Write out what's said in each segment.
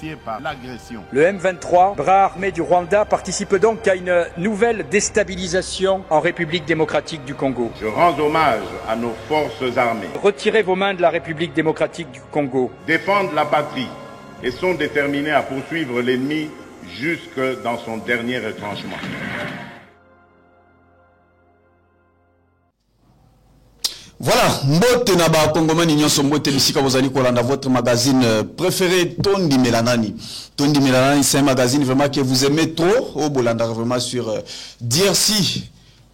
initiée par l'agression. Le M23, bras armé du Rwanda, participe donc à une nouvelle déstabilisation en République démocratique du Congo. Je rends hommage à nos forces armées. Retirez vos mains de la République démocratique du Congo. Défendent la patrie et sont déterminés à poursuivre l'ennemi jusque dans son dernier retranchement. Voilà, mbote na ba kongomani nyonso mbote bisika bozali kolanda votre magazine préféré Tondi Melanani. Tondi Melanani, c'est un magazine vraiment que vous aimez trop au bolanda vraiment sur DRC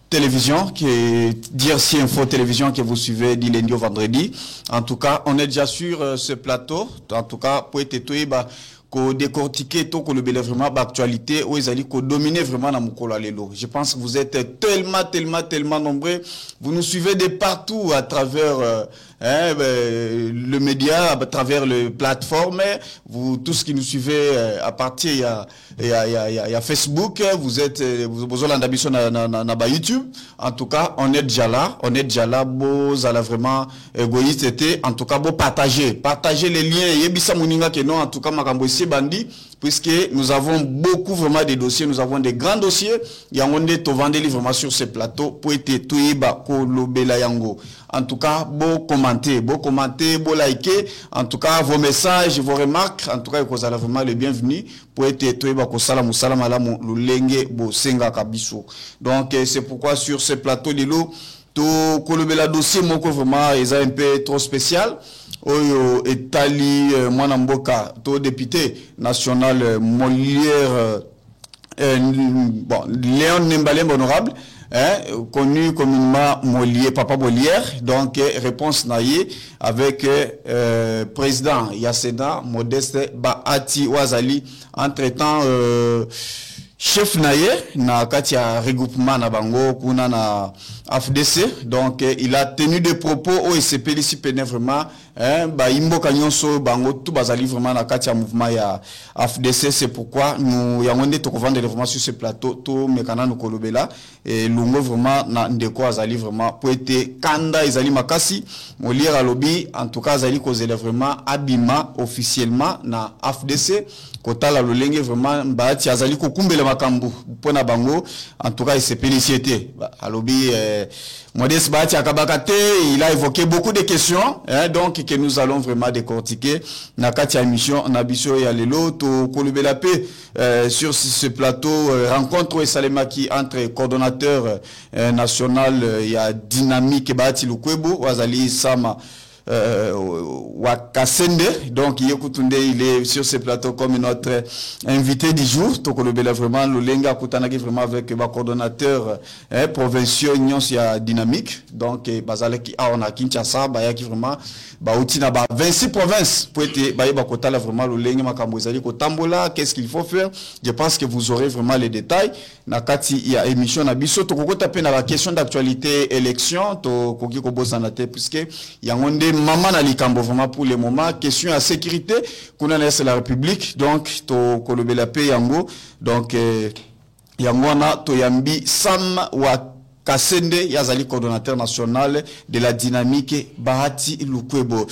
Télévision, qui est DRC Info Télévision que vous suivez du lundi au vendredi. En tout cas, on est déjà sur ce plateau. En tout cas, pour être tout ko décortiquer tout ko le belé vraiment d'actualité ou ils allaient ko dominer vraiment na mukolo lelo. Je pense que vous êtes tellement nombreux. Vous nous suivez de partout à travers le média, à travers les plateformes. Vous tous qui nous suivez à partir il y a Facebook. Vous êtes vous avez l'ambition na YouTube. En tout cas, on est déjà là. Vous allez vraiment égoïste était. En tout cas, vous partagez les liens. Yebisa muninga que non. En tout cas, makambo Bandi, puisque nous avons beaucoup vraiment de dossiers, nous avons des grands dossiers. Il y a un de vendre vraiment sur ce plateau pour être tout yango. En tout cas, beau commenter, beau liker. En tout cas, vos messages, vos remarques, en tout cas, vous allez vraiment le bienvenu pour être tout ko salam salam ala lulenge bo senga kabiso. Donc c'est pourquoi sur ce plateau lilo tout kolobela dossier moko vraiment est un peu trop spécial. Oyo Etali Mwanamboka, to député national Molière, Léon Nembalem honorable, connu communément Molière, Papa Molière, donc réponse naïe avec président Yassena Modeste Baati Ouazali, entre-temps chef naïe na katia regroupement na bango kuna na AFDC, donc il a tenu des propos où il s'est félicité vraiment imboka nyonso bango tout bazali vraiment na katia mouvement ya AFDC. C'est pourquoi nous yangonde to vendre vraiment sur ce plateau to mekana no kolobela et lungo vraiment na ndeko azali vraiment pour être kanda ezali makasi Molière alobi en tout cas azali kozela vraiment abima officiellement na AFDC kotala lolenge vraiment baati azali kokumbela makambu pona bango. En tout cas il s'est félicité alobi Modeste Baati Akabakate, il a évoqué beaucoup de questions, donc que nous allons vraiment décortiquer. Nakatia émission, Nabiso et Alelo, to Kolubelape, sur ce plateau, rencontre Salemaki entre coordonnateur national, il y a Dynamique Baati Lukwebo, Wazali Sama, Wakasende, donc il est sur ce plateau comme notre invité du jour. Tokolobela vraiment le lenga kutanaki vraiment avec le coordonnateur provincial Nyonsia Dynamique, donc bazalaki on a Kinshasa bayaki vraiment bauti na ba 26 provinces pour être ba kotala vraiment le lenga makambo ezali kotambola. Qu'est-ce qu'il faut faire? Je pense que vous aurez vraiment les détails na kati il y a émission na biso tokokota pe na la question d'actualité élection to koki ko bosana te puisque yangonde maman na likambo vraiment pour le moment question à sécurité kuna na la République, donc to kolobela pe yango donc yango na to yambi Sam wa Kasende yazali coordonnateur national de la Dynamique Bahati Lukwebo.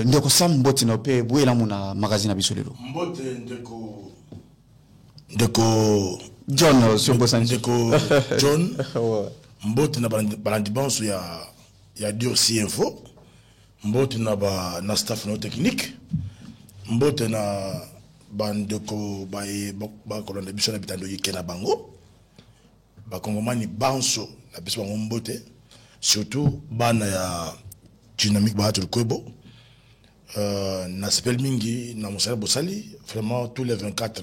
Ndeko Sam mboti na pe bwela muna magazine biso lelo mbote ndeko John sur Bosan ndeko John mbote na balandi banso ya DRC Info, mbote na staff no technique, mbote na bandeko ba kolonda biso na bitando yike na bango ba kongomani banso na biso bango mbote, surtout bana ya Dynamique Bahati Lukwebo na sepel mingi na Moussala Bosali, vraiment tous les 24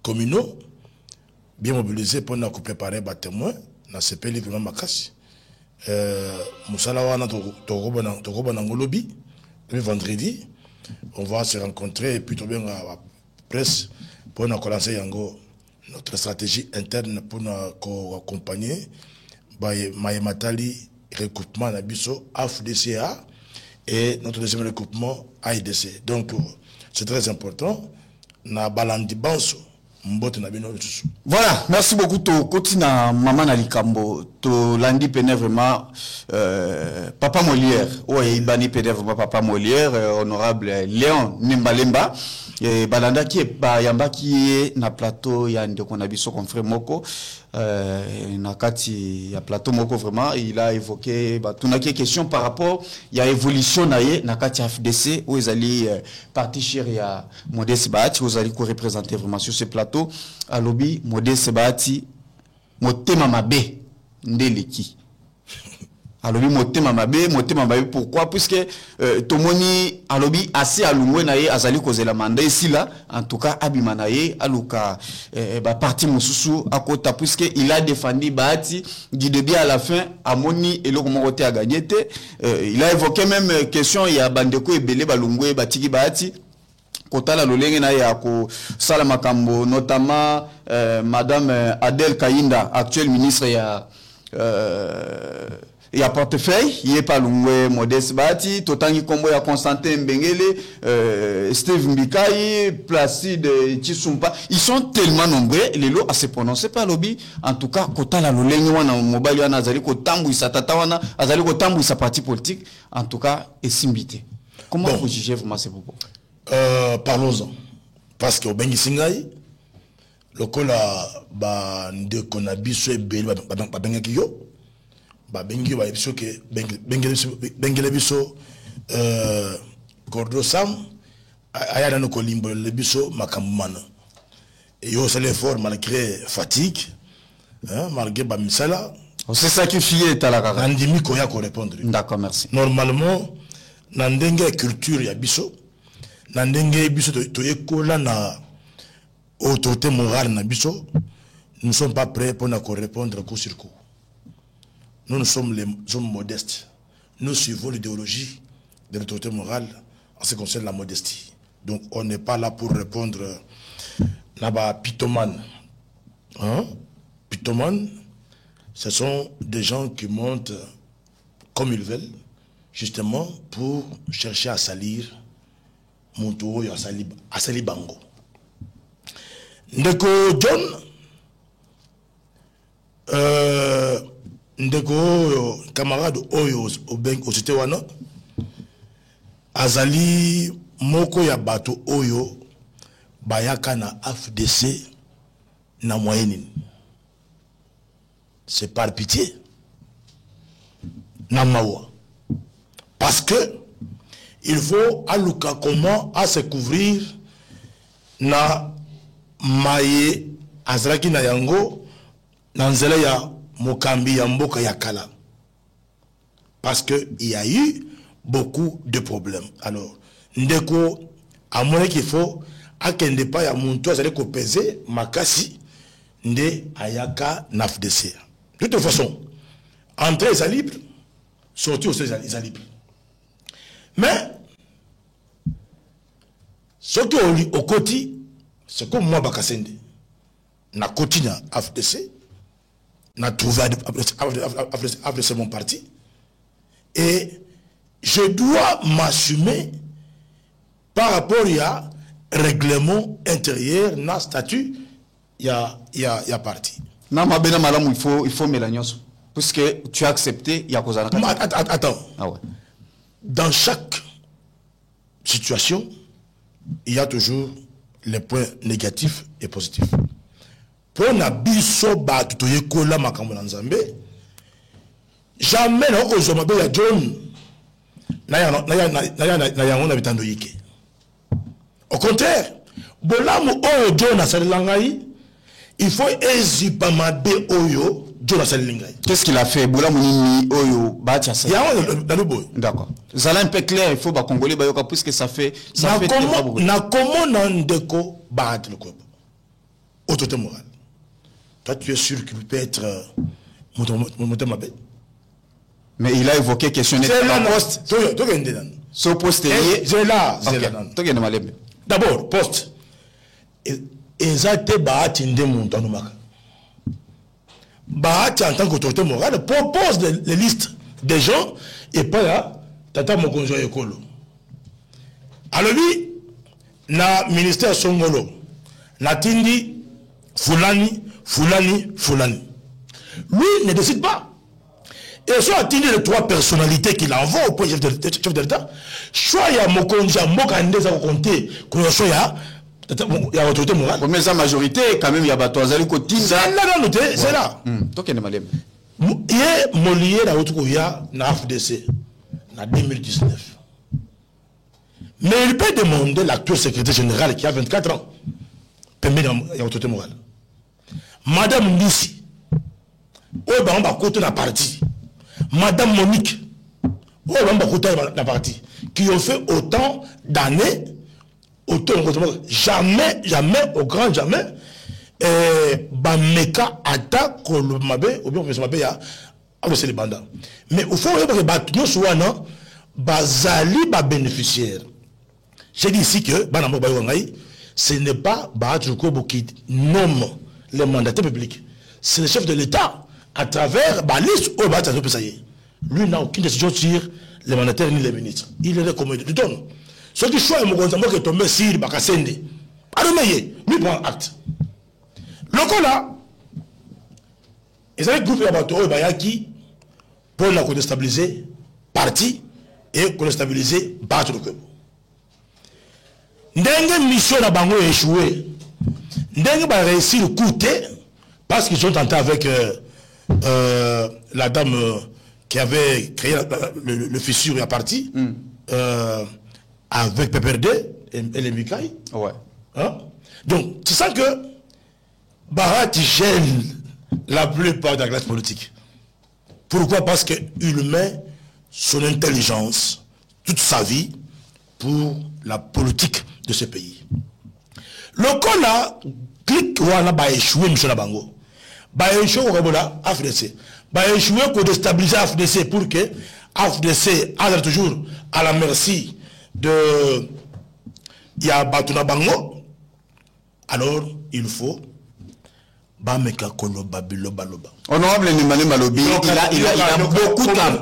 communaux bien mobilisés pour nous préparer des témoins na sepel vraiment makasi. Moussala wana to lobby le vendredi on va se rencontrer et puis tout bien la presse pour nous lancer yango notre stratégie interne pour nous accompagner Matali recoupement na biso AFDCA et notre deuxième recoupement AIDC. Donc c'est très important na balandi banso mbote na bino. Voilà, merci beaucoup to kotina maman na likambo to landi pene vraiment papa Molière. Ouais, ibani pene vraiment papa Molière, honorable Léon Nimbalemba. Et balanda qui est ba yamba qui est na plateau ya ndeko na biso confrère moko na kati ya plateau moko vraiment il a évoqué ba tunaki question par rapport ya évolution na ye na kati ya FDC où ils allaient parti cher ya Modeste Bahati où ils allaient représenter vraiment sur ce plateau à lobby Modeste Bahati motema mabe ndeleki alobi motema mabe pourquoi puisque tomoni alobi assez alungwe na ye azali kozela mandat ici là en tout cas abimana ye aluka ba parti mususu akota puisque il a défendu Bahati du début à la fin amoni eloko moko te a gagné te il a évoqué même question ya bandeko ebele balungwe batiki Bahati kotala lolenge na ya ko sala makambo notamment madame Adèle Kainda actuelle ministre il y a portefeuille, il y a pas l'ungwe Modeste Bahati, totangi kombo ya Constantin Mbengele, Steve Mbikai, Placide Chisumpa, ils sont tellement nombreux, les lots à se prononcer par lobby. En tout cas, kota la lolenge wana mobile wana azali ko tambu isa tata wana azali ko tambu isa parti politique. En tout cas, et simbité. Comment vous jugez vraiment ces propos? Parlons-en. Parce que au bengi singai, le kola ba ndeko na biso ebele ba benga kiyo. Bengi ba biso ke bengele biso Cordo Sam aya na ko limbo le biso makamana et yo c'est l'effort malgré fatigue malgré ba misala on s'est sacrifié talaka andimi ko ya ko répondre. D'accord, merci. Normalement na ndenge culture ya biso na ndenge biso to ekola na autorité morale na biso, nous ne sommes pas prêts pour nous répondre coup sur coup. Nous sommes modestes. Nous suivons l'idéologie de l'autorité morale en ce qui concerne la modestie. Donc on n'est pas là pour répondre là-bas pythomane. Hein? Pythomane, ce sont des gens qui montent comme ils veulent, justement pour chercher à salir Montoro et à salir Bango. Ndeko John, ndeko camarade oyo au cité wana azali moko ya bato oyo bayaka na FDC na moyenne. C'est par pitié na mawa parce que il faut aluka comment à se couvrir na maye azraki na yango na nzela ya mokambi ya mboka ya kala parce que il y a eu beaucoup de problèmes. Alors ndeko à moins qu'il faut akende pa ya muntu azali ko peser makasi nde ayaka na FDC. De toute façon entrer est libre, sortir aussi est libre. Mais ce qui est au côté, c'est comme moi Bakasende na côté na FDC n'a trouvé FDC mon parti et je dois m'assumer par rapport à règlement intérieur na statut il y a parti. Non, mais il faut Mélanios puisque tu as accepté il y a cause. Attends. Ah ouais. Dans chaque situation, il y a toujours les points négatifs et positifs. Pour nabiso ba tutoye kola makambo na Nzambe, jamais na ozoma be ya John na yango na bitando yike. Au contraire, bolamu oyo John asalilangai, il faut ezipa mabe oyo John asalilangai. Qu'est-ce qu'il a fait? Bolamu nini oyo bacha sa. D'accord. Zala un peu clair, il faut ba congolais ba yoka puisque ça fait na comment na ndeko ba le corps. Autorité morale. Toi, tu es sûr qu'il peut être Moutemabe. Mais il a évoqué questionner le poste. Ce poste d'abord, poste. Et ça a été Bahati Ndemuntanumaka. Bahati, en tant qu'autorité morale, propose les listes des gens et pas là, Tata Mokonjo Ekolo. Alors lui, na ministère Songolo, na Tindi, Fulani. Lui ne décide pas. Et soit a-t-il les 3 personnalités qu'il envoie au point chef de l'État, soit il y a Mokonja, Mokandeza au comté, soit il y a autorité morale. Mais sa majorité, quand même, il y a Batoazali Kotine. C'est là. Donc, il y a malem. Il y a Molière, il y a la FDC, en 2019. Mais il peut demander l'actuel secrétaire général qui a 24 ans. Il y a autorité morale. Madame Nissi, on va côté la partie. Madame Monique, on va côté la partie. Qui ont fait autant d'années, jamais, au grand jamais, Bameka attaque le Mabé, ou bien le Mabé, c'est les bandits. Mais au fond, nous sommes Bazali, bénéficiaire. J'ai dit ici que ce n'est pas Bahatrukobo qui nomme les mandataires publics. C'est le chef de l'État à travers la liste où Bahatrukobo. Lui n'a aucune décision sur les mandataires ni les ministres. Il est recommandé. Donc, ce qui choisit mon conseil qui est tombé sur Bakasende. Lui prend acte. Le coup là, ils avaient groupé qui pour la déstabiliser parti et déstabiliser Bahatrukobo. Ndenge mission na bango échoué. Ndenge ba réussir le coup parce qu'ils sont tentés avec la dame qui avait créé le fissure et la partie avec PPRD et les Mikaï. Ouais. Hein? Donc, tu sens que Barat gêne la plupart de la classe politique. Pourquoi? Parce qu'il met son intelligence, toute sa vie, pour la politique de ce pays. Le cas là, clique wana ba échoué M. Nabango. Ba échoué au Rebola, AFDC. Ba échoué pour déstabiliser AFDC pour que AFDC aille toujours à la merci de Yabatuna Bango. Alors, il faut Bameka Koloba Biloba Loba. Honorable Nimane Malobi,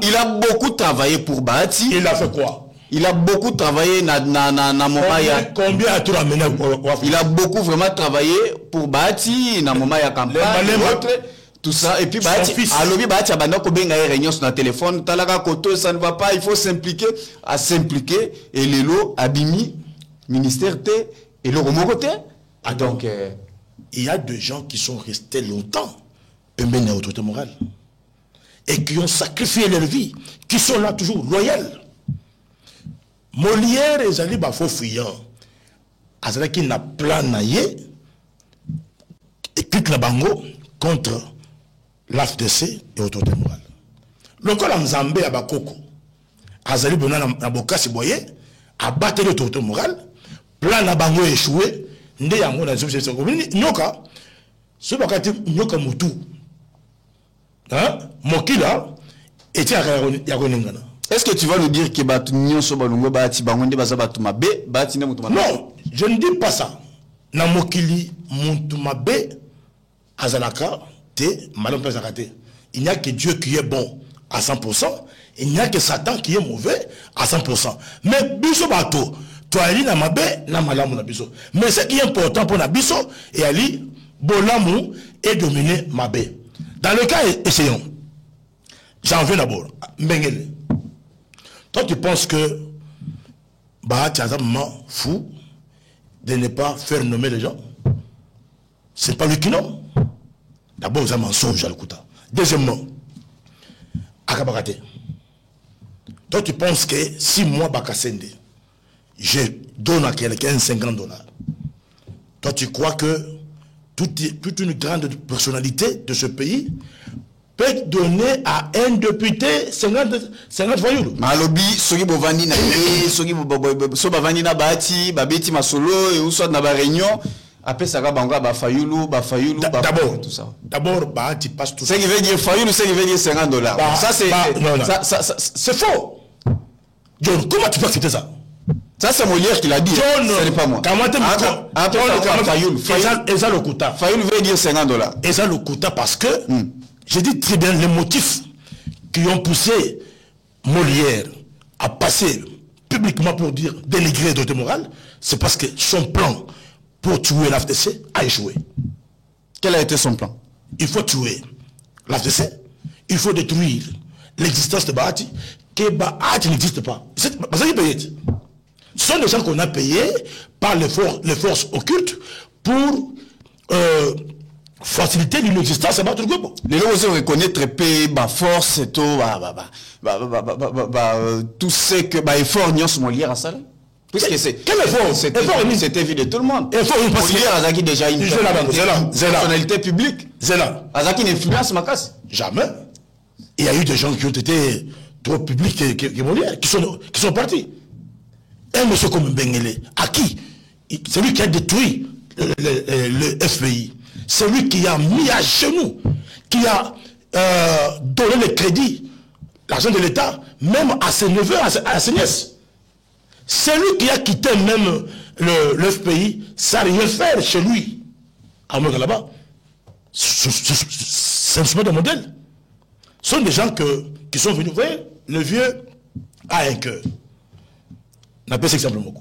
il a beaucoup travaillé pour Bahati. Il a fait quoi? Il a beaucoup travaillé na Momaya. Combien a-t-il amené? Il a beaucoup vraiment travaillé pour Bahati, na Momaya campagne, tout ça. Et puis Bahati, à l'objet Bahati a banné kobenga réunion sur le téléphone. Talaka koto, ça ne va pas. Il faut s'impliquer, Et les lots abimi ministère T et le Romogoté. Donc il y a des gens qui sont restés longtemps, eux-mêmes à autorité morale, et qui ont sacrifié leur vie, qui sont là toujours loyaux. Molière et Zali Bafo fuyant, Azalaki n'a plan naïe, et clique la bango contre l'AFDC et autorité morale. Le col Mzambe à Bakoko, Azali Bonan Naboka Siboye, a battu l'autorité morale, plan la bango échoué, Nde Yango dans une commune, Nyoka, ce Bakati Nyoka Moutou, Mokila, était à Yagoningana. Est-ce que tu vas nous dire que non, je ne dis pas ça. Namokili Muntumabe Azalaka te Madame Pezakate. Il n'y a que Dieu qui est bon à 100%. Il n'y a que Satan qui est mauvais à 100%. Mais biso bato, toi ali na mabe na malamu na biso. Mais ce qui est important pour na biso et ali bolamu et dominer mabe. Dans le cas, essayons. J'en veux d'abord. Mbengele. Toi, tu penses que Bahati a un fou de ne pas faire nommer les gens? C'est pas lui qui nomme. D'abord, vous avez un mensonge à l'Okuta. Deuxièmement, Akabakate. Toi, tu penses que si moi, Bakasende, je donne à quelqu'un $50, toi, tu crois que toute une grande personnalité de ce pays peut donner à un député 50 voyous. Malobi, soki bovandi na soki bovandi na Bahati, babeti masolo et ou soit na ba réunion, après ça va banga ba fayulu, d'abord tout ça. D'abord Bahati passe tout ça. Ce qui veut dire fayulu, c'est qui veut dire $50. Ça c'est faux. John, comment tu peux accepter ça? Ça c'est Molière qui l'a dit. John, ce n'est pas moi. Fayulu veut dire $50. Et ça le coûta parce que j'ai dit très bien les motifs qui ont poussé Molière à passer publiquement pour dire dénigrer d'autorité morale, c'est parce que son plan pour tuer l'AFDC a échoué. Quel a été son plan? Il faut tuer l'AFDC, il faut détruire l'existence de Bahati, que Bahati n'existe pas. Ce sont des gens qu'on a payés par les forces occultes pour faciliter l'inexistence de Bahati. Les gens aussi reconnaître la force et tout, tout ce que l'effort n'y a pas lié à ça. Puisque c'est quel effort? C'était vu de tout le monde. Effort parce que Azaki déjà une personnalité publique. Azaki n'influence ma casse. Jamais. Il y a eu des gens qui ont été trop publics qui sont partis. Un monsieur comme Mbengele, à qui? C'est lui qui a détruit le FPI. C'est lui qui a mis à genoux, qui a donné le crédit, l'argent de l'État, même à ses neveux, à ses nièces. C'est lui qui a quitté même le FPI sans rien faire chez lui. À moi là-bas, ce ne sont pas des modèles. Ce sont des gens qui sont venus. Vous voyez, le vieux a un cœur. On appelle ça simplement.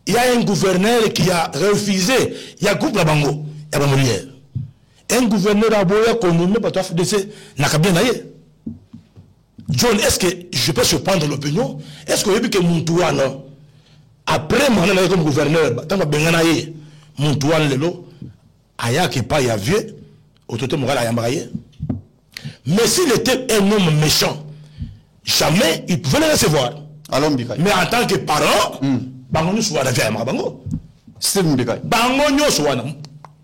Il y a un gouverneur qui a refusé. Il y a un groupe Labango. Il y a Molière. Un gouverneur a beau qu'on ne met pas tout à fait de ces Nakabianaye. John, est-ce que je peux surprendre l'opinion? Est-ce que vous avez vu que Montouane, après mon année comme gouverneur, tant que Benganaye, Montouane Lelo, Aya qui pas y a vieux, autorité morale à Yambaye. Mais s'il était un homme méchant, jamais il pouvait le recevoir. Mais en tant que parent, Bango nous soit la vie à Bango. Steve Mbeka. Bango nous soit na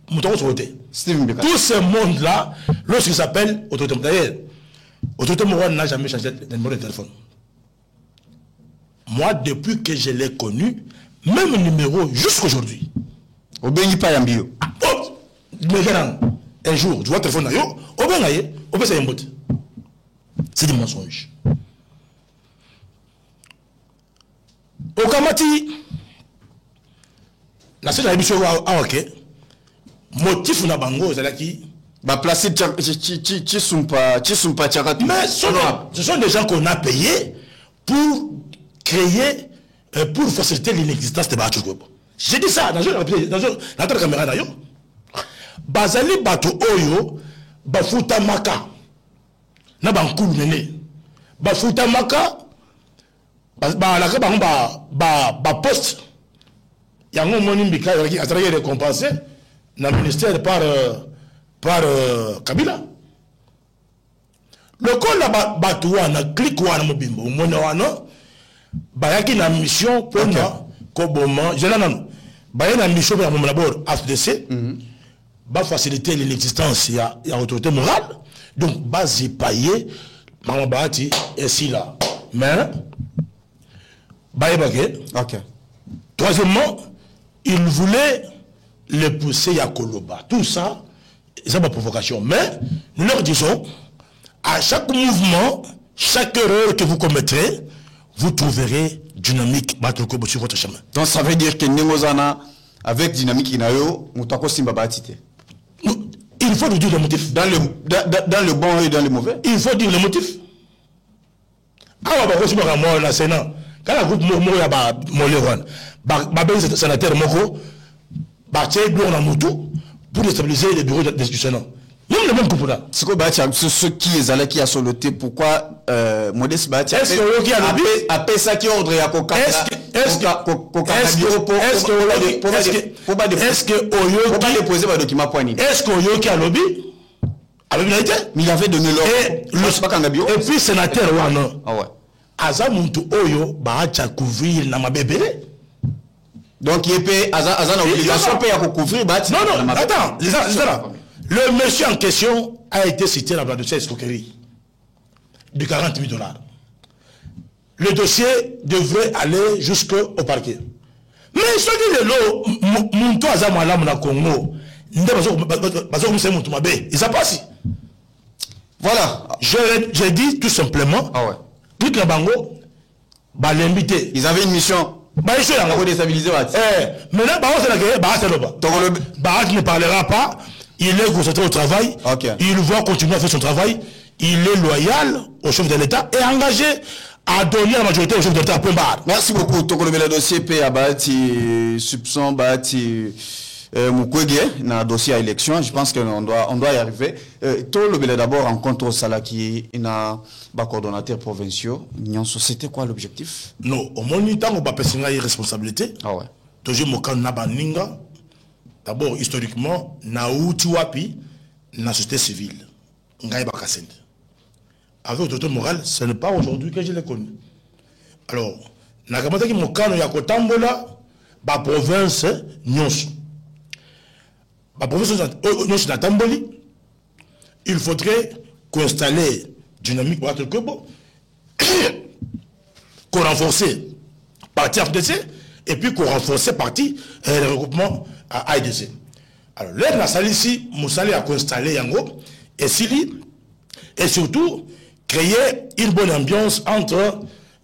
mouton sauté. Steve Mbeka. Tout ce monde-là, lorsqu'il s'appelle autorité morale, autorité morale n'a jamais changé de numéro de téléphone. Moi, depuis que je l'ai connu, même numéro jusqu'aujourd'hui. Au Bengi Payambio. Oh, un jour, tu vois le téléphone, au Bengaye, au Bengaye, c'est des mensonges. Au Kamati, la seule émission à Wake, motif na bango, c'est qui va placer Chisumpa Tchakat. Mais ce sont des gens qu'on a payés pour créer, pour faciliter l'inexistence de Bahati. J'ai dit ça dans la caméra d'ailleurs. Bazali Bato Oyo, Bafuta Maka, Nabankou Nene, Bafuta Maka, ba poste, il y a un moment qui a travaillé récompensé dans le ministère par Kabila. Le col là Batouana, Klikouana Mobimbo, Monoana, Bayaki na mission pour Koboma, je n'en ai pas mission pour mon d'abord AFDC, va faciliter l'inexistence, il y a autorité morale, donc base payé, Maman Bahati est si là. Mais, ok. Troisièmement, il voulait le pousser à Koloba. Tout ça, c'est ma provocation. Mais, nous leur disons, à chaque mouvement, chaque erreur que vous commettrez, vous trouverez dynamique sur votre chemin. Donc ça veut dire que Nemozana, avec dynamique Inayo, Moutako Simba Bahatite. Il faut nous dire le motif. Dans le bon et dans le mauvais. Il faut dire le motif. Ah, bah, moi, la Sénat. Quand la groupe Moya Moléwan, le sénateur Moko, pour déstabiliser les bureaux du Sénat. Même le même groupe là. C'est quoi ce qui est allé qui a soloté? Pourquoi Modeste Bahati a fait ça qui ordre à Coca? Est-ce que Oyo qui a lobby? Mais il avait donné l'ordre. Et puis sénateur Wana. Ah ouais. Azamuntu Oyo Bahati a couvrir na mabébélé. Donc il peut Azan a obligation de couvrir Bahati. Non, attends, le monsieur en question a été cité dans la dossier escroquerie de 40 000 $. Le dossier devrait aller jusqu'au parquet. Mais ce qui est là, Muntu Azamala na Congo, il n'a pas si. Voilà. J'ai dit tout simplement, tout le bango, l'invité. Ils avaient une mission. Pour déstabiliser Bahati. Maintenant, Bahati ne parlera pas. Il est concentré au travail. Il va continuer à faire son travail. Il est loyal au chef de l'État et engagé à donner la majorité au chef de l'État. Merci beaucoup. Tokolo le dossier P à Bahati, soupçon Bahati, Mukwege dans le dossier à élection. Je pense qu'on doit y arriver. Tout le bel d'abord rencontre au Salaki et na coordonnateurs provinciaux. C'était quoi l'objectif? Non, au moins il temps on va passer une responsabilité. Ah ouais. Toujours mon camp nabaninga. D'abord historiquement na utiwapi na société civile. Ngai bakasende. Avec autorité morale, ce n'est pas aujourd'hui que je les connais. Alors, na kamata ki mon camp ya kotambola ba province nyonso. Ba province nyonso na tamboli. Il faudrait qu'installer dynamique pour être que bon. Qu'on renforce partie FDC et puis qu'on renforce partie le regroupement à AIDC. Alors, là, la salle ici, Moussali a installé Yango et surtout créer une bonne ambiance entre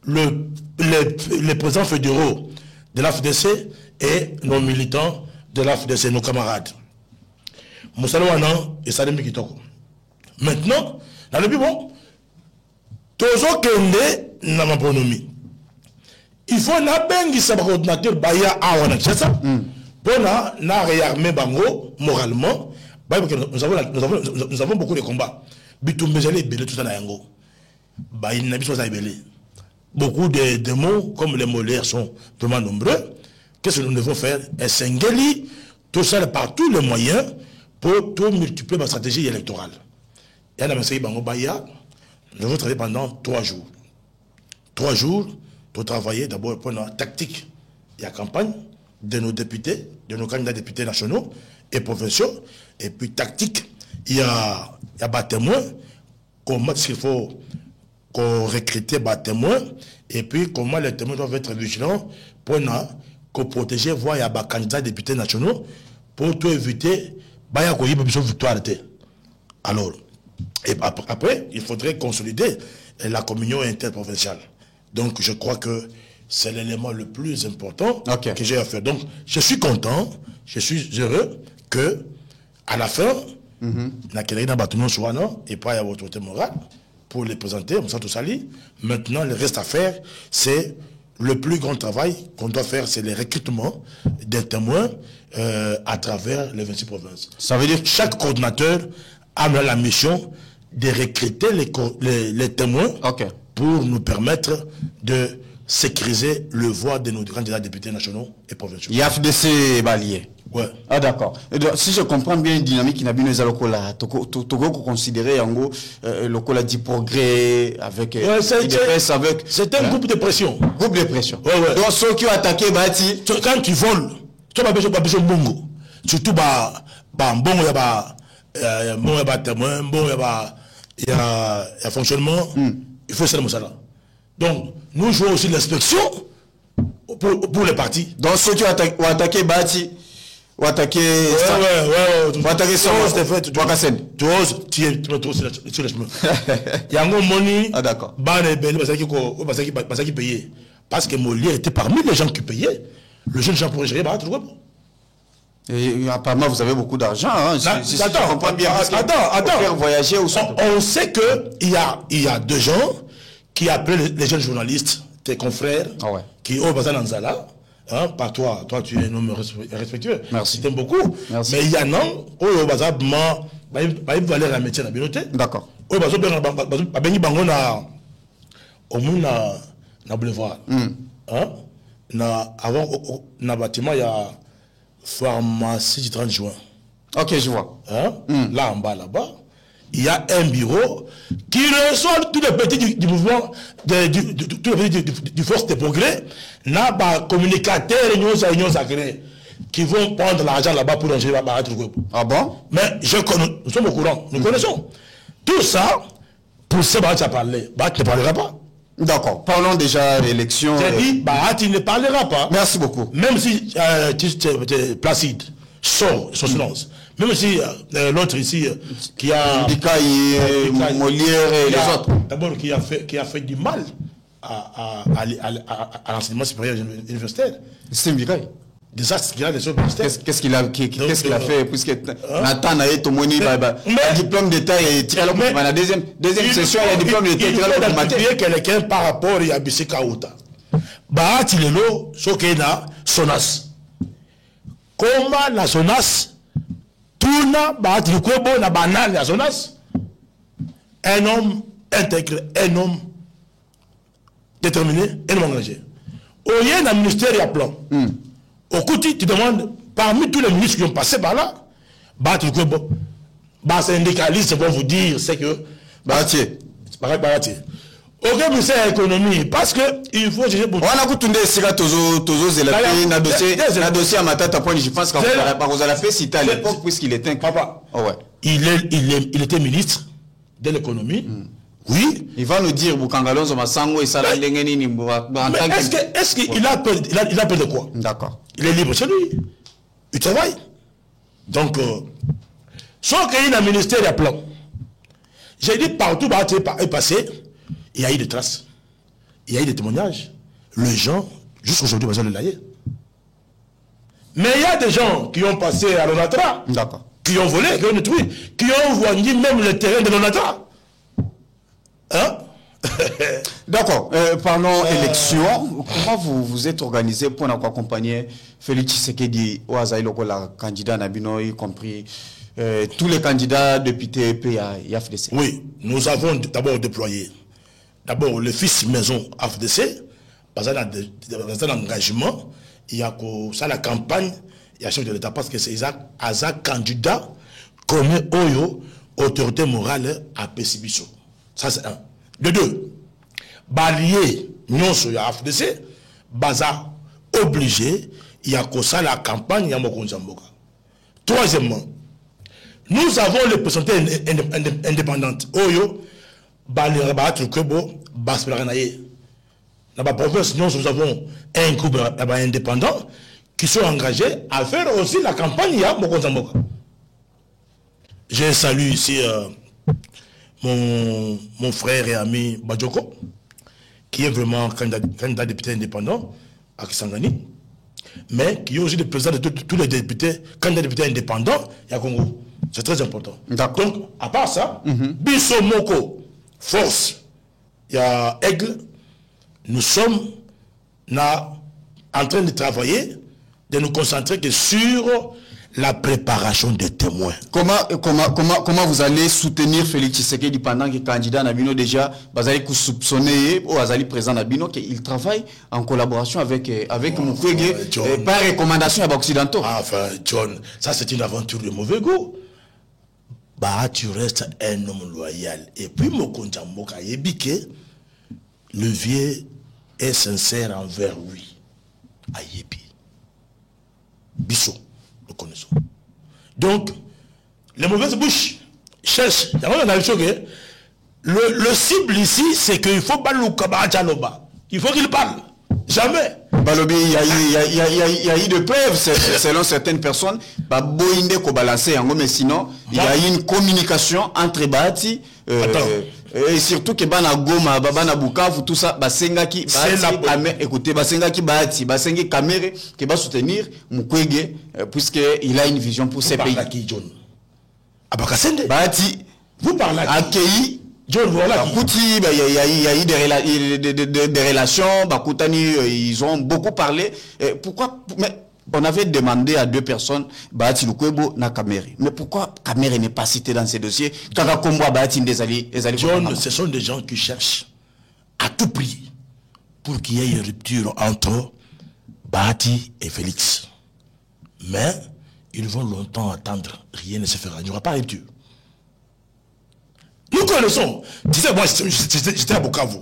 les présidents fédéraux de l'AFDC et nos militants de l'AFDC, nos camarades. Moussali Wanan et Salem Kitoko. Maintenant, dans le but, bon, toujours que n'a ma bonhomie. Il faut na bengi sa coordinateur baya awana ça pour na réarmer bango moralement. Nous avons beaucoup de combats. Bitum bezali belé tout ça na yango. Ba il n'a pas besoin belé. Beaucoup de mots comme les molaires sont vraiment nombreux. Qu'est-ce que nous devons faire? Essengeli tout ça par tous les moyens pour tout multiplier ma stratégie électorale. Et là monsieur bango baya, nous devons travailler pendant 3 jours. 3 jours pour travailler d'abord pour la tactique et la campagne de nos députés, de nos candidats députés nationaux et provinciaux. Et puis tactique, il y a des témoins, comment il faut qu'on recrute des témoins, et puis comment les témoins doivent être vigilants pour protéger, voir il y a des candidats députés nationaux pour tout éviter, il y a une victoire. Alors, et après, il faudrait consolider la communion interprovinciale. Donc, je crois que c'est l'élément le plus important que j'ai à faire. Donc, je suis content, je suis heureux que, à la fin, et pas à votre autorité morale, pour les présenter, maintenant, le reste à faire, c'est le plus grand travail qu'on doit faire, c'est le recrutement des témoins à travers les 26 provinces. Ça veut dire que chaque coordinateur a la mission de recruter les témoins pour nous permettre de sécuriser le voix de nos candidats députés nationaux et provinciaux. Il y a FDC balier. Ouais. Ah d'accord. Si je comprends bien, dynamique qui n'a bien eu lokola, Togo considérer en lokola du progrès avec avec. C'est un groupe de pression. Groupe de pression. Ouais. Donc ceux qui ont attaqué Bati. Quand tu voles, tu vas besoin de bongo. Surtout bongo il y a témoin, il y a fonctionnement. Il faut ça le moussala. Donc, nous jouons aussi l'inspection pour les partis. Donc, ceux qui ont attaqué Bati, ou attaqué. Ouais. Attaqué ça, c'était fait. Tu me trouves sur le chemin. Il y a un moni. Ah, d'accord. Parce qu'il payait. Parce que Molière était parmi les gens qui payaient. Le jeune Jean pour gérer, et apparemment, vous avez beaucoup d'argent. Hein, Attends. Faire voyager ou on sait qu'il y a deux gens qui appellent les jeunes journalistes, tes confrères, qui au Bazan Anzala. Hein, par toi tu es un homme respectueux. Merci. Je t'aime beaucoup. Merci. Mais il y a un homme au Bazan, il va aller à la métier de la bibliothèque. D'accord. Au Bazan, il va au monde na boulevard. Avant, dans le bâtiment, il y a pharmacie du 30 juin. Ok, je vois. Là en bas, là-bas, il y a un bureau qui reçoit tous les petits du mouvement, tous les petits du Force des Progrès, n'a pas communicateur qui vont prendre l'argent là-bas pour enlever la barre. Ah bon? Mais nous sommes au courant, nous connaissons. Tout ça, pour ce que tu as parlé, tu ne parleras pas. D'accord. Parlons déjà de l'élection. J'ai dit, tu ne parleras pas. Merci beaucoup. Même si tu es placide, son silence. Même si l'autre ici, qui a... Molière et les autres. D'abord, qui a fait du mal à l'enseignement supérieur universitaire. C'est Mbikaï. Désastre qu'il a des autres ministères. Qu'est-ce qu'il a fait puisque Nathan a été moni diplôme d'état et tiré la deuxième session il y a diplôme d'état il faut identifier quelqu'un par rapport à Bisseka Outa. Bah Tilelo Sokena Sonas. Comment la SONAS, Touna, Bahati Lukwebo, na banane la SONAS, un homme intègre, un homme déterminé, un homme engagé. Au lieu d'un ministère, il y a plan. Au côté, tu demandes, parmi tous les ministres qui ont passé par là, Bahati Lukwebo, syndicalistes vont vous dire, c'est que Bahati. Aucun ministère de l'économie, parce qu'il faut juger pour... On a écouté le dossier à Matata Point, je pense qu'on l'a fait citer à l'époque, puisqu'il était... Papa, il était ministre de l'économie, oui. Il va nous dire, est-ce qu'il a peur de quoi? D'accord. Il est libre chez lui. Il travaille. Donc, sans qu'il y ait un ministère, il y a plan. J'ai dit partout, est passé, il y a eu des traces. Il y a eu des témoignages. Les gens, jusqu'à aujourd'hui, ils ont le laïer. Mais il y a des gens qui ont passé à l'ONATRA, qui ont volé, qui ont détruit, qui ont vendu même le terrain de l'ONATRA. Hein? D'accord. Parlons élection. Comment vous êtes organisé pour accompagner Félix Tshisekedi au Azaïlo, la candidat Nabino, y compris tous les candidats députés et AFDC? Oui, nous avons d'abord déployé le fils maison AFDC, parce qu'il un engagement, il y a ça la campagne, il y a chef de l'État, parce que c'est un candidat comme Oyo, autorité morale à Pessibiso. Ça c'est un. De deux, balier non sur la AFDC, baza obligé, il y a ça la campagne, il y a Mokonzamboka. Troisièmement, nous avons les personnalités indépendantes. Oyo, Balirabat, Kebo, Basperanaye. Dans la province, nous avons un groupe indépendant qui sont engagés à faire aussi la campagne à Mokonzamboka. Je salue ici mon frère et ami Badjoko, qui est vraiment candidat député indépendant à Kisangani, mais qui est aussi le président de tous les députés, candidats députés indépendants à Congo. C'est très important. Donc, à part ça, Bisso Moko, Force, il y a Aigle, nous sommes là en train de travailler, de nous concentrer que sur la préparation des témoins. Comment vous allez soutenir Félix Tshisekedi pendant que le candidat Nabino déjà, vous allez soupçonner ou vous allez présent Nabino qu'il travaille en collaboration avec Mukwege par recommandation à Occidentaux? Enfin, John, ça c'est une aventure de mauvais goût. Bah, tu restes un homme loyal. Et puis, Mokonja Mboka Yebike, le vieux est sincère envers lui. Ayebi. Bissot, nous connaissons. Donc, les mauvaises bouches cherchent. Le cible ici, c'est qu'il faut Balouka Djaloba. Il faut qu'il parle. Jamais. Balobi, il y a eu de preuves, selon certaines personnes, mais sinon, il y a eu une communication entre Bahati, et surtout que Bana Goma, Bana Bukavu, tout ça, Basengaki, écoutez, Basengaki Bahati, Basengi Kamere, qui va soutenir Mukwege, puisqu'il a une vision pour ces pays. Bahati, vous parlez accueilli. John, voilà. Il y a eu des relations, ils ont beaucoup parlé. Pourquoi? Mais on avait demandé à deux personnes, Bahati Lukwebo na Kamere. Mais pourquoi Kamere n'est pas cité dans ces dossiers? John, ce sont des gens qui cherchent à tout prix pour qu'il y ait une rupture entre Bahati et Félix. Mais ils vont longtemps attendre. Rien ne se fera. Il n'y aura pas rupture. Nous connaissons. Tu sais, moi, j'étais à Bukavu.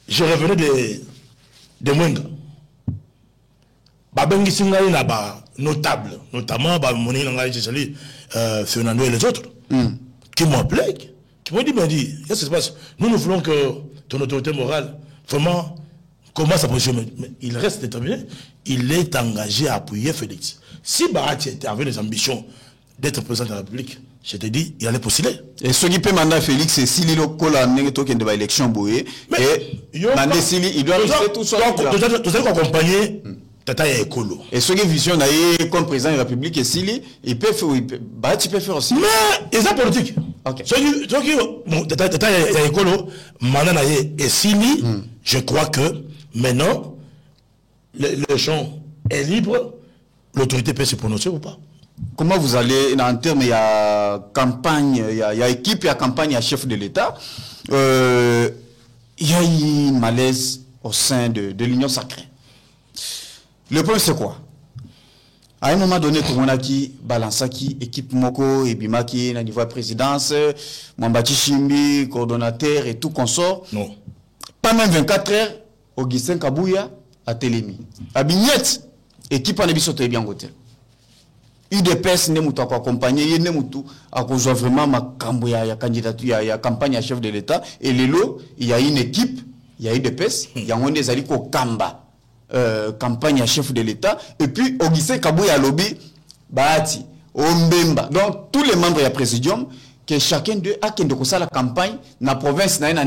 Je revenais de Mwenga. Babengi Singaï là-bas, notable, notamment Moni Nangaï Chesali, Fernando et les autres, qui m'ont appelé, qui m'ont dit, qu'est-ce qui se passe? Nous voulons que ton autorité morale, vraiment, commence à positionner. Mais il reste déterminé, il est engagé à appuyer Félix. Si Bahati avait les ambitions d'être président de la République, je te dis, il allait postuler. Et ce qui peut mandat Félix, c'est s'il est au token de l'élection Boé. Et Mandé Sili, il doit rester tout seul. Donc, tu as accompagné Tata et Ekolo. Et ce qui est vision comme président de la République, et Sili, il peut faire, Bahati peut faire aussi. Mais, ils sont politiques. Ok. Ce qui, Tata et Ekolo, Manana et Sili, je crois que maintenant, le champ est libre. l'autorité peut se prononcer ou pas. Comment vous allez, en termes, il y a campagne, il y a équipe, il y a campagne, il y a chef de l'État. Il y a eu un malaise au sein de l'Union sacrée. Le point, c'est quoi? À un moment donné, tout le monde a qui balance qui équipe Moko et Bimaki, à niveau de présidence, Mwambati Chimbi, coordonnateur et tout consort. Non. Pas même 24 heures, Augustin Kabouya a Télémi. À Bignette, équipe en Ebisoto et bien côté. UDPS ne moutou accompagné, ne moutou a cause vraiment ma camboya, candidature, il y a campagne à chef de l'État. Et les lots, il y a une équipe, il y a UDPS, il y a un des alliés au Kamba. Campagne à chef de l'État, et puis Augustin Kabouya lobby, Bahati, Ombemba. Donc, tous les membres du présidium, que chacun d'eux a qu'un de la campagne, dans la province, dans la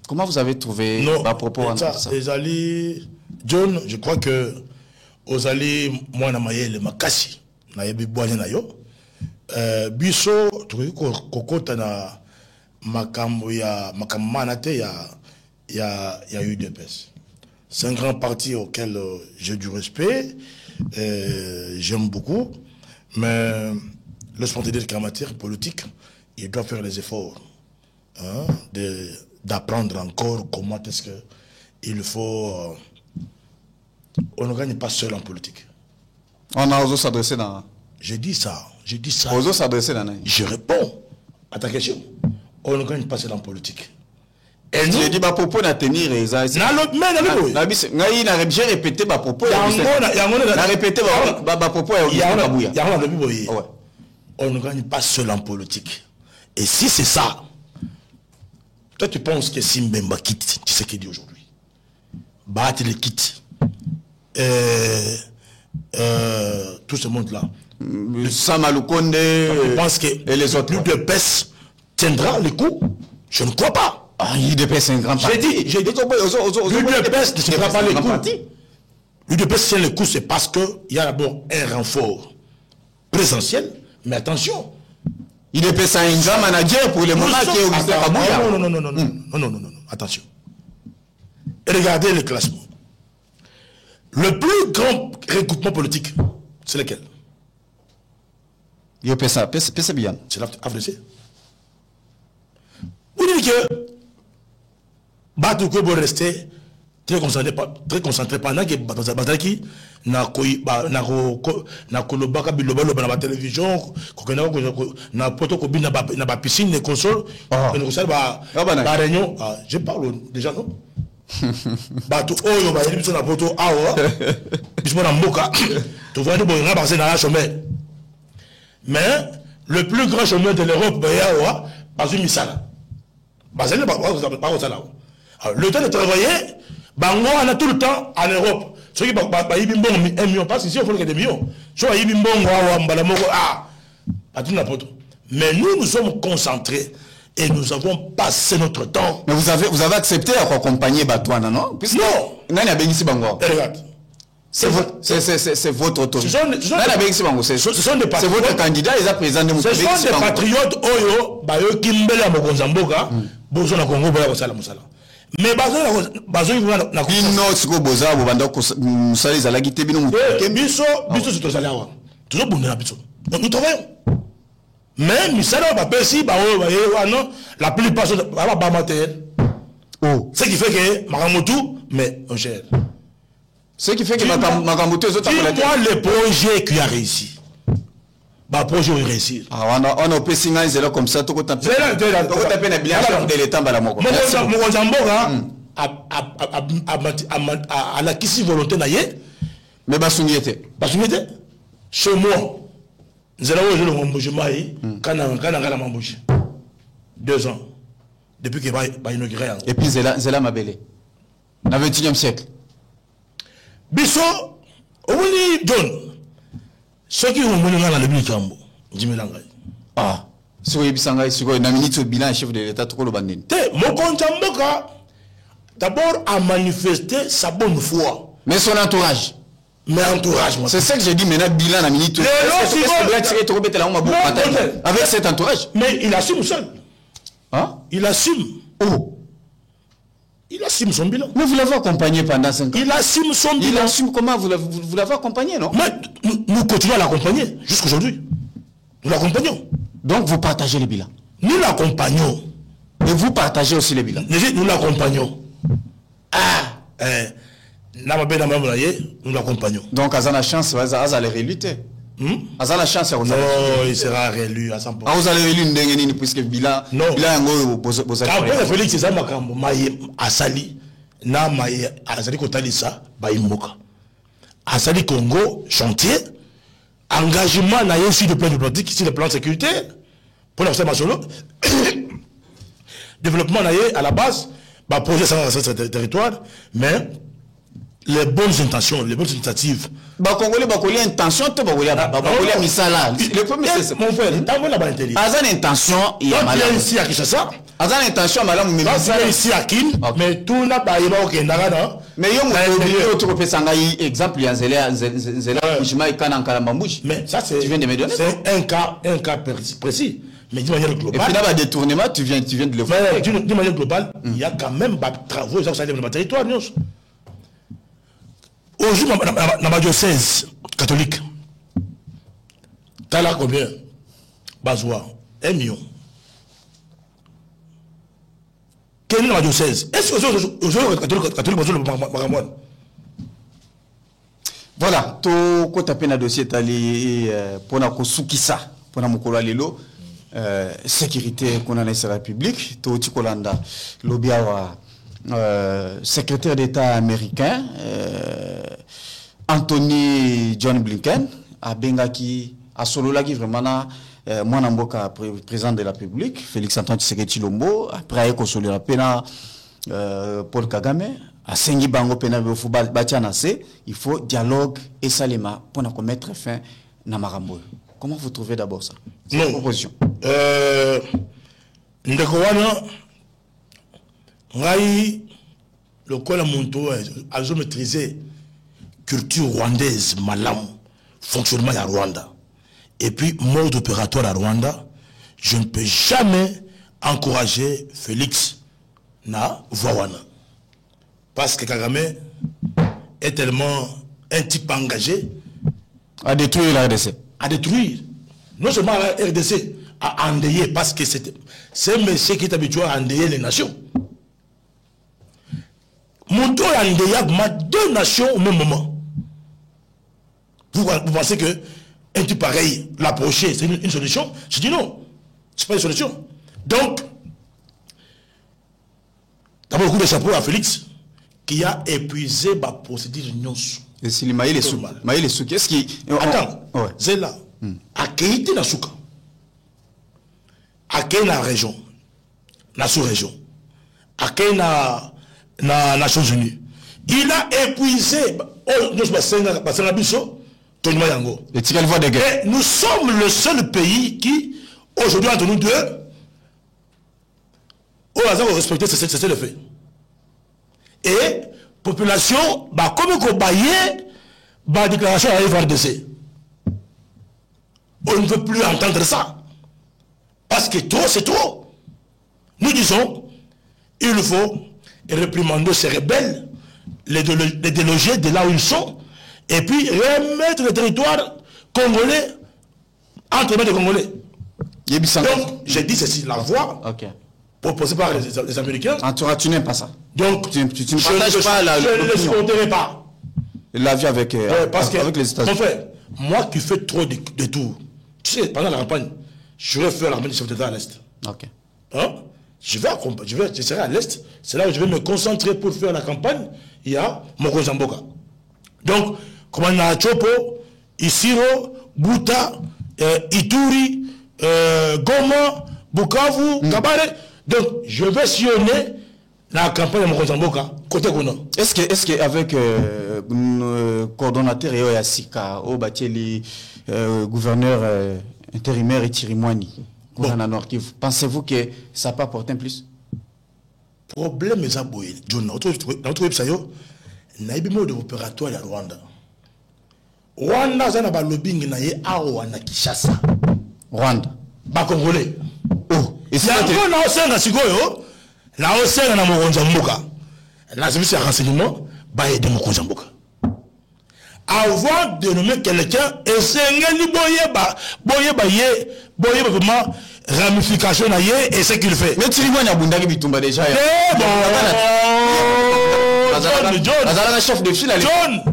Comment vous avez trouvé à propos de ça? Les alliés, John, je crois que aux alliés, moi, je makasi, na yebi boye na yo. Biso, tu vois, kokota na makambo ya manate ya UDPS. C'est un grand parti auquel j'ai du respect, j'aime beaucoup, mais le spontané de matière politique, il doit faire les efforts hein, d'apprendre encore comment est-ce qu'il faut... on ne gagne pas seul en politique. On a osé s'adresser dans... J'ai dit ça. Osé s'adresser dans... Je réponds à ta question. On ne gagne pas seul en politique. Et nous, j'ai dit ma propos n'a tenir et ça. J'ai répété ma propos. N'a répété ma propos. On ne gagne pas seul en politique. Et si c'est ça, toi tu penses que si Mbemba quitte, tu sais qu'il dit aujourd'hui. Bah tu le quittes. Tout ce monde-là. Samaloukonde. Je pense que et les autres. Plus de PES tiendra le coup. Je ne crois pas. L'UDPS c'est un grand parti. J'ai dit, l'UDPS ne tiendra pas le coup. L'UDPS tient le coup, c'est parce qu'il y a d'abord un renfort présentiel, mais attention. l'UDPS a un grand manager pour le moment qui est Augustin Kabouya. Non, attention. Et regardez le classement. Le plus grand regroupement politique, c'est lequel? C'est bien. C'est l'AFDC. Vous dites que Batou Kobo restait très concentré pendant que Bataki na kolobaka biloba loba na télévision na poto ko bina na piscine de console na réunion je parle déjà non Batou oyo ba yeli na poto awa bismo na mboka to vandi bo nga basé na la chômeur mais le plus grand chômeur de l'Europe ba yawa bazu misala bazali ba ça là. Le temps de travailler, Bango on a tout le temps en Europe. Ceux qui ont 1 million, parce qu'ici il faut que des millions. Ceux qui mais nous sommes concentrés et nous avons passé notre temps. Mais vous avez accepté à accompagner Batouana, non? Non. Regarde. C'est votre autorité. C'est votre candidat, ils ont présenté. Ce sont des patriotes, Oyo, Bayo, Kimbela, Mokonzamboka, Bozona Congo, Boya, Mosala. Mais Bazo, Bino, Boza, Bobanda, Moussali, Zalagi, Tebino, Biso, c'est tout ça. Toujours bon, nous travaillons. Mais Missala, Bapesi, non, la plupart sont matériel. Ce qui fait que Maramotou, mais on gère. Ce qui fait que Makamoto est autres. Dis-moi le projet qui a réussi. Le projet a réussi. On a opé signal comme ça, tout le temps. De l'État, à la qui volonté naïe. Mais Basungete. Chez moi, nous allons jouer le Mamboujimaï, quand on a Mambouji. 2 ans. Depuis qu'il va inaugurer. Et puis Zela Mabele. Dans le 21e siècle. Biso, oui, John. Ceux qui ont mené dans le Bikambo, Jimmy Langai. Ah, si vous avez un bilan chef de l'État, tout le monde. Mokontamboka, d'abord, a manifesté sa bonne foi. Mais son entourage. Mais entourage, c'est ça que j'ai dit maintenant, bilan à minute. Avec cet entourage. Mais il assume seul. Hein? Il assume. Oh. Il assume son bilan. Mais vous l'avez accompagné pendant 5 ans. Il assume son bilan. Il assume comment vous l'avez accompagné, non? Mais nous continuons à l'accompagner jusqu'aujourd'hui. Nous l'accompagnons. Donc vous partagez les bilans. Nous l'accompagnons. Et vous partagez aussi les bilans. Nous l'accompagnons. Nous l'accompagnons. Donc, à la chance, vous allez réluter. À la chance, non, il sera réélu à 100%. Vous allez réélu puisque le bilan. Non. Quand Félix César Makambo, Asali, na Maïe, Asali Kotalisa, Baïmoka. Asali Congo, chantier, engagement na sur le plan diplomatique, sur le plan sécuritaire, pour l'observation, développement à la base, projet sur ce territoire, mais les bonnes intentions, les bonnes initiatives. Congolais, intention, misala. Le premier c'est mon frère, t'as la bonne intention, il y a mal. Ici à Kinshasa. Intention, madame, mais ici à Kin, mais tout n'a pas évoqué au Kenya. Mais exemple, il y a mais ça c'est un cas précis. Mais d'une manière globale. Et puis là, détournement, tu viens de le voir. D'une manière globale, il y a quand même des travaux dans le territoire. Aujourd'hui, dans ma diocèse catholique, tu as là combien? Bazoua, 1 million. Quelle est ma diocèse? Est-ce que aujourd'hui, catholique, voilà, tu as tapé un dossier pour Sukisa, pour Mukolo Lelo, sécurité qu'on a dans la République, tu as l'Obiawa. Secrétaire d'État américain Anthony John Blinken a Bengaki a Sololaki vraiment Mwanamboka président de la République Félix Antoine Tshisekedi Tshilombo après consoler la pena Paul Kagame a Sengi Bango pena be football batianase il faut dialogue et salema pour mettre fin na marambo. Comment vous trouvez d'abord ça? Non. Proposition. Ndekwana Ngai, le col à Monto a maîtrisé culture rwandaise, malam, fonctionnement à Rwanda. Et puis, mode opératoire à Rwanda, je ne peux jamais encourager Félix na Wawana. Parce que Kagame est tellement un type engagé à détruire la RDC. À détruire. Non seulement la RDC, à endayer, parce que c'est un monsieur qui est habitué à endayer les nations. Monto et Andeyab, deux nations au même moment. Vous pensez que un type pareil, l'approcher, c'est une solution? Je dis non, ce n'est pas une solution. Donc, d'abord, le coup de chapeau à Félix, qui a épuisé ma procédure de nyons. Et si les maïs les sous, qu'est-ce qui... Attends, c'est là. À Keïti, na Souka. À Keïti, na région. La sous-région. À Keïti, na Nations Unies. Il a épuisé et nous sommes le seul pays qui, aujourd'hui, entre nous deux, on a respecté c'est le fait. Et population, comme on baillait, déclaration à la FRDC. On ne veut plus entendre ça. Parce que trop, c'est trop. Nous disons, il faut réprimander ces rebelles, les déloger de là où ils sont, et puis remettre le territoire congolais entre les Congolais. Donc, j'ai dit ceci, la voie proposée par les Américains. Tu n'aimes pas ça. Donc, tu ne partages pas la je ne les supporterai pas. L'avis avec, avec les États-Unis. Mon frère, moi qui fais trop de tours, tu sais, pendant la campagne, je vais faire la campagne du chef d'État à l'Est. Ok. Hein? Je serai à l'Est, c'est là où je vais me concentrer pour faire la campagne. Il y a Mokozamboka. Donc, comme on a Chopo, Isiro, Bouta, Ituri, Goma, Bukavu, Kabare. Donc, je vais sillonner la campagne de Mokozamboka, côté Kono. Est-ce qu'avec le coordonnateur Yassika, au Batieli, gouverneur intérimaire et Tirimwani, pensez-vous que ça peut apporter un plus? Problème est aboué. John, notre website, naibimo de opératoire à Rwanda. Rwanda, ça n'a pas lobbying na ye awa na Kinshasa. Rwanda. Ba Congolais. Oh. Et si on a aussi un sikoyo, na aussi un Mokonzamboka. la service de renseignement, bah aider mon Kozamboka. Avant de nommer quelqu'un, et c'est vraiment ramification et ce qu'il fait. Mais tu vois, il y a Bundagi Bitumba déjà. John, chef de file. John,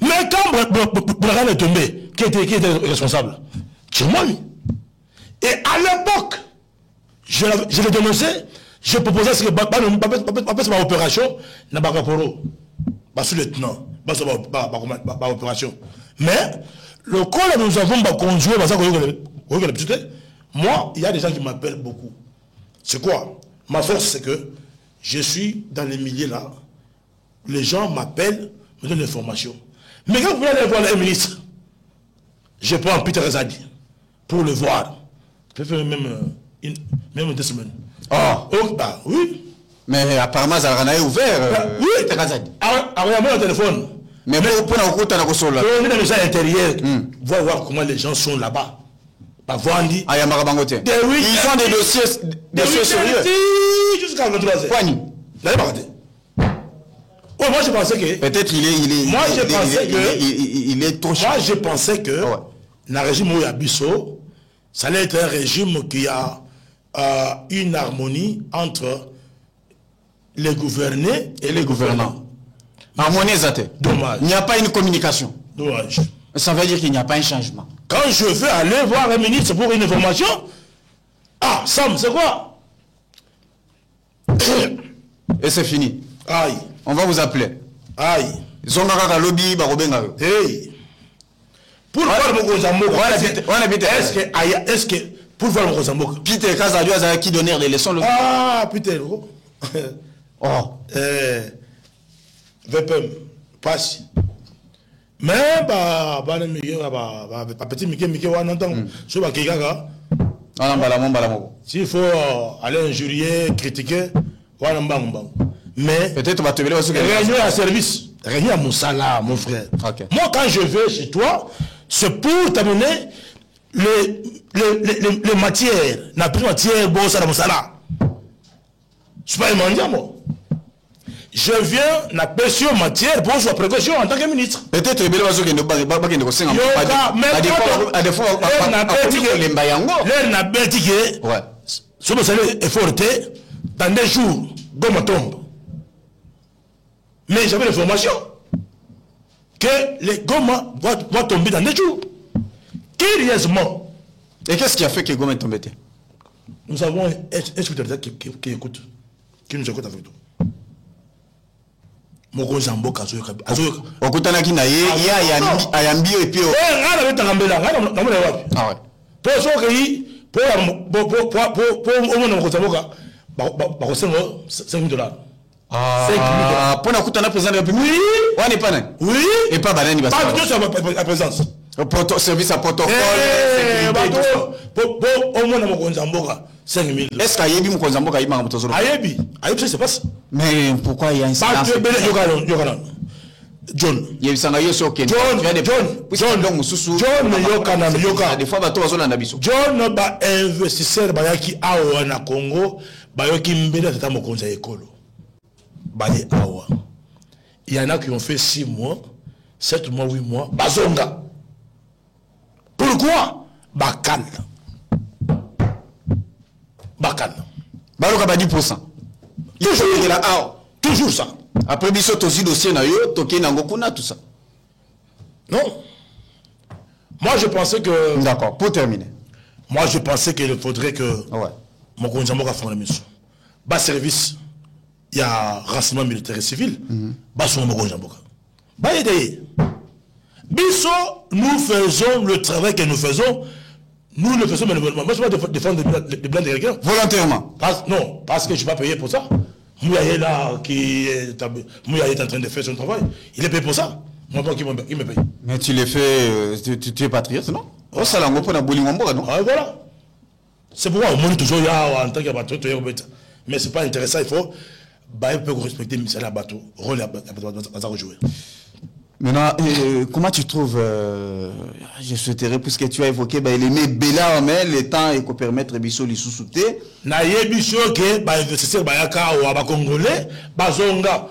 mais quand Boulagan est tombé, qui était responsable? C'est moi, lui. Et à l'époque, je l'ai dénoncé, je proposais ce que pas ma opération, n'a pas rapport pas sous-lieutenant, pas opération. Mais le col nous avons conduit, moi, il y a des gens qui m'appellent beaucoup. C'est quoi? Ma force, c'est que je suis dans les milieux là, les gens m'appellent, me donnent l'information. Mais quand vous allez voir le ministre, je prends Peter Azadi pour le voir. Je peux faire même 2 semaines. Oh, oui. Mais apparemment, ça a ouvert. Oui, Peter Azadi. Envoyez-moi le téléphone. Mais pour la route, on a reçu là. On est dans les gens intérieurs. Voir comment les gens sont là-bas. Ils ont des dossiers sérieux. Jusqu'à 23h. N'allez pas rater. Oh, moi je pensais que. Peut-être il est trop cher. Moi je pensais que le régime Ouyabiso, ça allait être un régime qui a une harmonie entre les gouvernés et les gouvernants. Harmonie, dommage. Il n'y a pas une communication. Dommage. Ça veut dire qu'il n'y a pas un changement. Quand je veux aller voir un ministre pour une information, Sam, c'est quoi? Et c'est fini. Aïe. On va vous appeler. Aïe. Zongara lobby barobenga. Hey. Pour voir mon Kozamboka. Est-ce que pour voir mon Kozamboka. Peter Kazadio a qui donner les leçons. Peter. Oh. VPM passe. Mais petit Mickey on entend sur s'il faut aller injurier, critiquer, mais peut-être va te réunir à service, réunir à mon salaire, mon frère. Okay. Moi, quand je vais chez toi, c'est pour t'amener les matières, la plus matière, bon, ça, mon salaire. Je ne suis pas un mendiant, moi. Je viens na pression matière pour sa précaution en tant que ministre. Peut-être que l'air n'a pas dit que ce que c'est efforté dans des jours, Goma tombe. Mais j'avais l'information que les Goma vont tomber dans des jours. Curieusement. Et qu'est-ce qui a fait que Goma est tombé? Nous avons un inspecteur qui écoute, qui nous écoute avec nous. Moko Zamboka okutana kina ye ayambi et puis pour ça que pour $5,000. Pour la kutana président de la République. On n'est pas là. Oui. Et pas banani pas la présence. Service à protocole. Pour au moins Moko Zamboka 5,000. Est-ce qu'Ayebi Moko Zamboka il m'a montré Ayebi ça se passe. Mais pourquoi il y a un silence? John. John. Des fois, John ba investisseur bayaki awa na Congo, bayoki mbele tata mokonza ekolo. Baye awa. Il y en a qui ont fait 6 mois, 7 mois, 8 mois, bazonga. Pourquoi? Bakal. Baloka ba 10%. Toujours ça. Après biso tozi dossier na yo, toke na ngokuna tout ça. Non. Moi je pensais que. D'accord, pour terminer. Moi je pensais qu'il faudrait que mon conjoint fasse la mission. Bas service, il y a renseignement militaire et civil. Bas son mon conjoint. Bah aider. Biso, nous faisons le travail que nous faisons. Nous le faisons bénévolement. Moi je ne vais pas défendre les blancs de quelqu'un. Volontairement. Non, parce que je ne suis pas payé pour ça. Mouya est là, Mouya est en train de faire son travail. Il est payé pour ça. Moi, pas qu'il me paye. Mais tu le fais, tu es patriote, non? Oh, ça l'a pour la boulimombo, non? Ah, voilà. C'est pourquoi on monte toujours en tant que patriote. Mais ce n'est pas intéressant, il faut respecter le bateau, rôle à jouer. Maintenant, comment tu trouves, je souhaiterais, puisque tu as évoqué, il aimait Bela, mais le temps et qu'on permettre Bisso les sous-souter. Na yebiso que investisseur bayaka ou abakongolais bazonga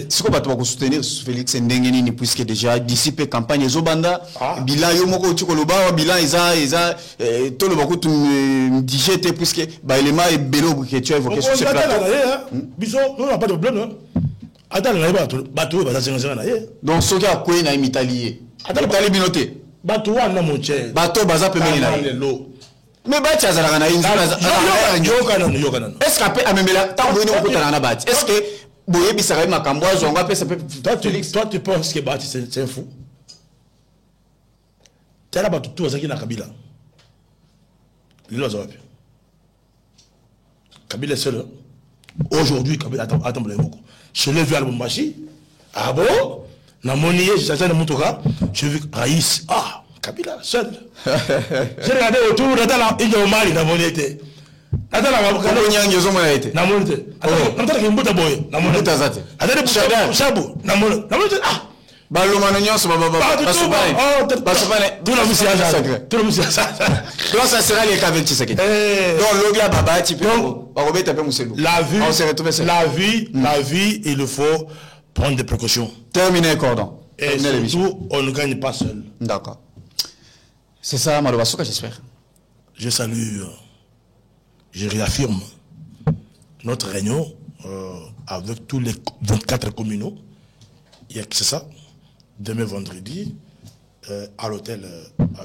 si quoi tu vas soutenir Félix Ndengeni puisque déjà d'ici peu campagne ezobanda bilan yo moko chikoloba bilan isa tout le beaucoup tu digéter puisque élément et Belo que tu as évoqué sur ce plateau biso on n'a pas de problème attends là bateau bazazenga na ye donc ce qui a quoi na Italie Italie binoté bateau wana mon cher bateau baza pemeli na mais bati azalaka na inzi est-ce qu'après amemela tant boyini okutana na bati est-ce que boyebisaka ye makambo azonga pe ça peut toi tu penses que bati c'est un fou tala bato tout azaki na Kabila lilo azawapi Kabila est seul aujourd'hui Kabila attends beaucoup je l'ai vu à Lubumbashi ah bon na monier j'étais dans Mutoka j'ai vu Raïs Kabila seul. J'ai regardé autour, il y a un mari dans mon été. La vie, il faut prendre des précautions. Terminer, cordon. Et surtout, on ne gagne pas seul. D'accord. C'est ça, Malobasoka, j'espère. Je salue, je réaffirme notre réunion avec tous les 24 communaux. C'est ça, demain vendredi, à l'hôtel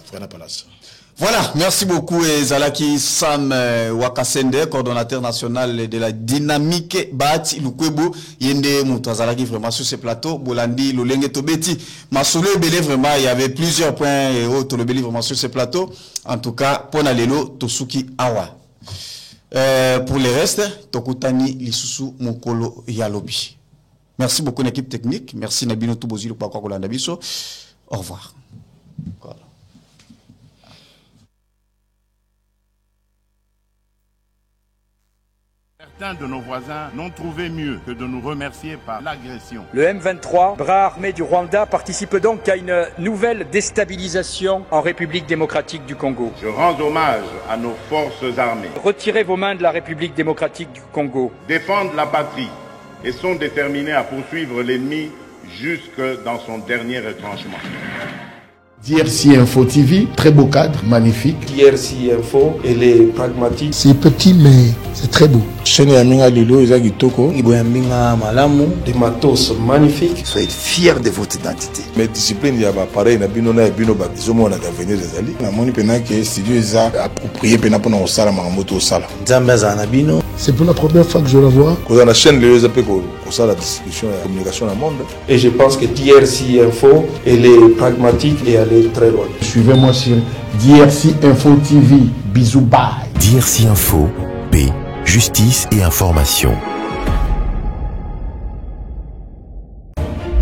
Frena Palace. Voilà, merci beaucoup Zalaki Sam Wakasende, coordonnateur national de la dynamique Bati Lukwebo, Yende Moutazalaki vraiment sur ce plateau, Bolandi, Lolenge Tobeti, Masolo Belé vraiment, il y avait plusieurs points et autres le Belé vraiment sur ce plateau. En tout cas, Ponalelo Tosuki Awa. Pour le reste, Tokutani Lisusu Mokolo Yalobi. Merci beaucoup l'équipe technique, merci Nabino Toubozi le Pakwa Kolandabiso. Au revoir. Voilà. Certains de nos voisins n'ont trouvé mieux que de nous remercier par l'agression. Le M23, bras armé du Rwanda, participe donc à une nouvelle déstabilisation en République démocratique du Congo. Je rends hommage à nos forces armées. Retirez vos mains de la République démocratique du Congo. Défendent la patrie et sont déterminés à poursuivre l'ennemi jusque dans son dernier retranchement. DRC Info TV, très beau cadre, magnifique. DRC Info, elle est pragmatique. C'est petit mais c'est très beau. Chaîne Yaminga Lilo, Izagi Toko, Iboyaminga Malamu, des matos magnifiques. Soyez fiers de votre identité. Mais discipline, il y a pareil, na binona et bino baptismo na d'avenir des alliés. Na moni pena que studio eza approprié pena pona au sala mamoto au sala. Nzambaza na bino. C'est pour la première fois que je la vois. Quand la chaîne les appelle au sala distribution et communication dans le monde. Et je pense que DRC Info, elle est pragmatique et elle est très loin. Suivez-moi sur DRC Info TV. Bisous, bye. DRC Info, paix, justice et information.